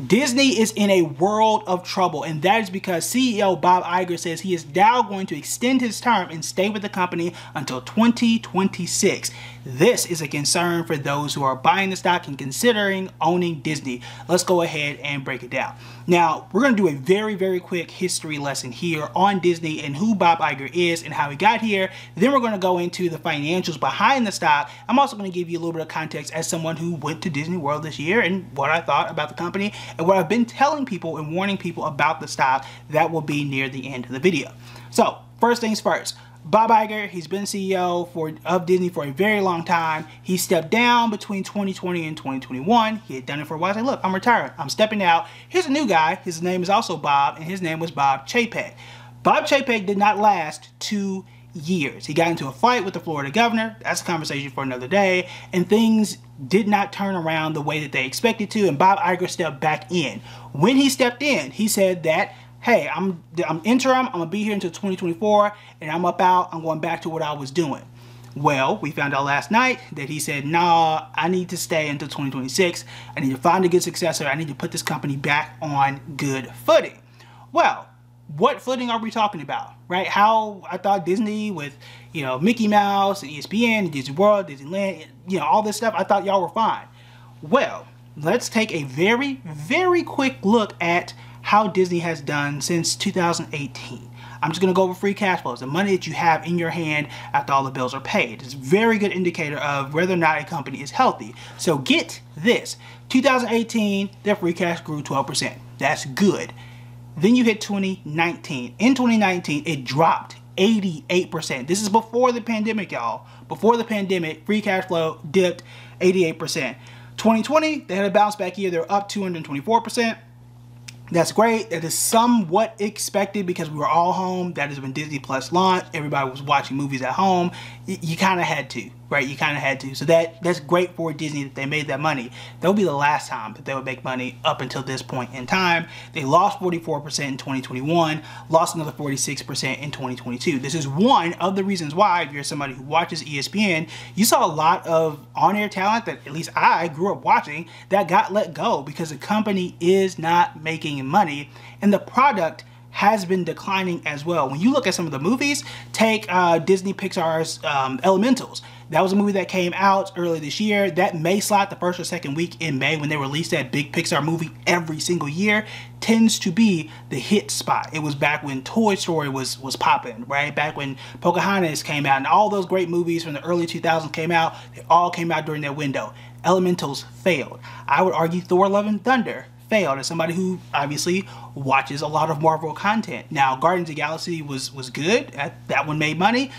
Disney is in a world of trouble, and that is because CEO Bob Iger says he is now going to extend his term and stay with the company until 2026. This is a concern for those who are buying the stock and considering owning Disney. Let's go ahead and break it down. Now, we're going to do a very quick history lesson here on Disney and who Bob Iger is and how he got here. Then we're going to go into the financials behind the stock. I'm also going to give you a little bit of context as someone who went to Disney World this year and what I thought about the company and what I've been telling people and warning people about the stock. That will be near the end of the video. So, first things first. Bob Iger, he's been CEO of Disney for a very long time. He stepped down between 2020 and 2021. He had done it for a while. He said, look, I'm retiring. I'm stepping out. Here's a new guy. His name is also Bob, and his name was Bob Chapek. Bob Chapek did not last 2 years. He got into a fight with the Florida governor. That's a conversation for another day. And things did not turn around the way that they expected to, and Bob Iger stepped back in. When he stepped in, he said that, hey, I'm interim, I'm gonna be here until 2024, and I'm out, I'm going back to what I was doing. Well, we found out last night that he said, nah, I need to stay until 2026. I need to find a good successor. I need to put this company back on good footing. Well, what footing are we talking about, right? How I thought Disney with, Mickey Mouse and ESPN, Disney World, Disneyland, all this stuff, I thought y'all were fine. Well, let's take a very quick look at how Disney has done since 2018. I'm just going to go over free cash flows, the money that you have in your hand after all the bills are paid. It's a very good indicator of whether or not a company is healthy. So get this, 2018, their free cash grew 12%. That's good. Then you hit 2019. In 2019, it dropped 88%. This is before the pandemic, y'all. Before the pandemic, free cash flow dipped 88%. 2020, they had a bounce back year. They're up 224%. That's great. That is somewhat expected because we were all home. That is when Disney Plus launched. Everybody was watching movies at home. You kind of had to, right? You kind of had to. So that's great for Disney that they made that money. That would be the last time that they would make money up until this point in time. They lost 44% in 2021, lost another 46% in 2022. This is one of the reasons why, if you're somebody who watches ESPN, you saw a lot of on-air talent that at least I grew up watching that got let go because the company is not making money and the product has been declining as well. When you look at some of the movies, take Disney Pixar's Elementals. That was a movie that came out early this year. That May slot, the first or second week in May when they release that big Pixar movie every single year, tends to be the hit spot. It was back when Toy Story was popping, right? Back when Pocahontas came out and all those great movies from the early 2000s came out. They all came out during that window. Elementals failed. I would argue Thor: Love and Thunder failed as somebody who obviously watches a lot of Marvel content. Now, Guardians of the Galaxy was good. That one made money,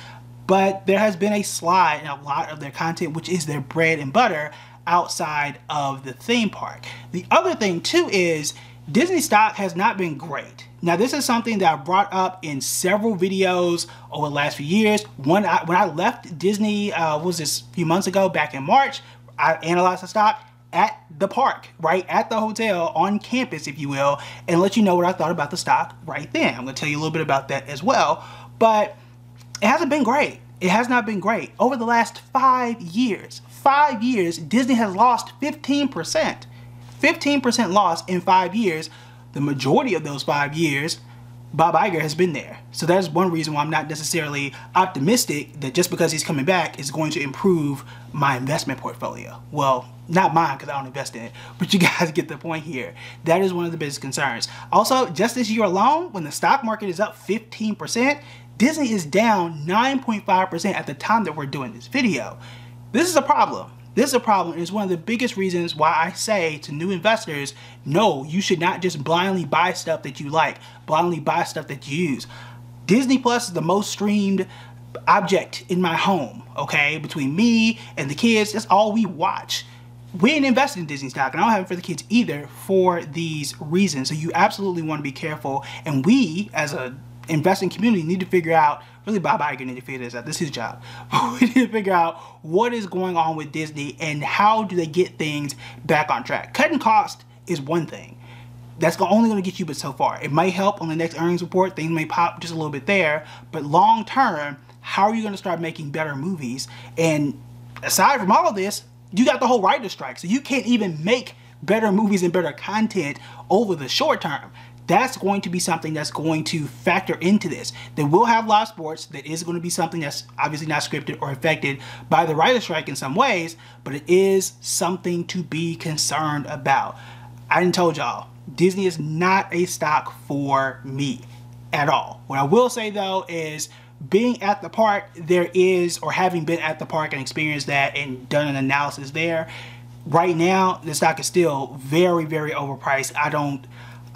but there has been a slide in a lot of their content, which is their bread and butter outside of the theme park. The other thing too is Disney stock has not been great. Now, this is something that I brought up in several videos over the last few years. When I left Disney, was this a few months ago, back in March, I analyzed the stock at the park, right? At the hotel, on campus, if you will, and let you know what I thought about the stock right then. I'm gonna tell you a little bit about that as well, but it hasn't been great. It has not been great. Over the last 5 years, Disney has lost 15%. 15% loss in 5 years. The majority of those 5 years, Bob Iger has been there. So that's one reason why I'm not necessarily optimistic that just because he's coming back is going to improve my investment portfolio. Well, not mine because I don't invest in it, but you guys get the point here. That is one of the biggest concerns. Also, just this year alone, when the stock market is up 15%, Disney is down 9.5% at the time that we're doing this video. This is a problem. This is a problem, and it's one of the biggest reasons why I say to new investors, no, you should not just blindly buy stuff that you like, blindly buy stuff that you use. Disney Plus is the most streamed object in my home, okay? Between me and the kids, that's all we watch. We ain't invested in Disney stock, and I don't have it for the kids either for these reasons. So you absolutely want to be careful, and we, as a investing community, need to figure out, really Bob Iger need to figure this out, this is his job. We need to figure out what is going on with Disney and how do they get things back on track. Cutting cost is one thing. That's only going to get you but so far. It might help on the next earnings report, things may pop just a little bit there, but long term, how are you going to start making better movies? And aside from all of this, you got the whole writer's strike, so you can't even make better movies and better content over the short term. That's going to be something that's going to factor into this. They will have live sports. That is going to be something that's obviously not scripted or affected by the writer's strike in some ways, but it is something to be concerned about. I done told y'all, Disney is not a stock for me at all. What I will say though is, being at the park, there is, or having been at the park and experienced that and done an analysis there, right now the stock is still very, very overpriced.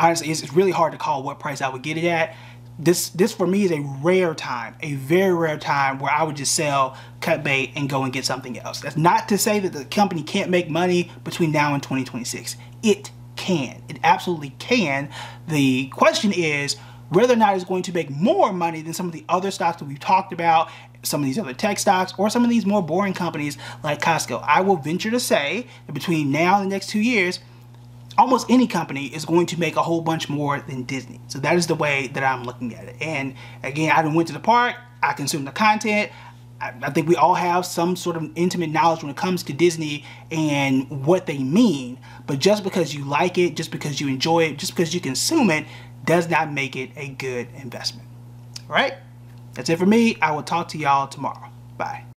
Honestly, it's really hard to call what price I would get it at. This for me is a rare time, a very rare time where I would just sell, cut bait, and go and get something else. That's not to say that the company can't make money between now and 2026. It can. It absolutely can. The question is whether or not it's going to make more money than some of the other stocks that we've talked about, some of these other tech stocks, or some of these more boring companies like Costco. I will venture to say that between now and the next 2 years, almost any company is going to make a whole bunch more than Disney. So that is the way that I'm looking at it. And again, I went to the park, I consumed the content. I think we all have some sort of intimate knowledge when it comes to Disney and what they mean. But just because you like it, just because you enjoy it, just because you consume it, does not make it a good investment. All right? That's it for me. I will talk to y'all tomorrow. Bye.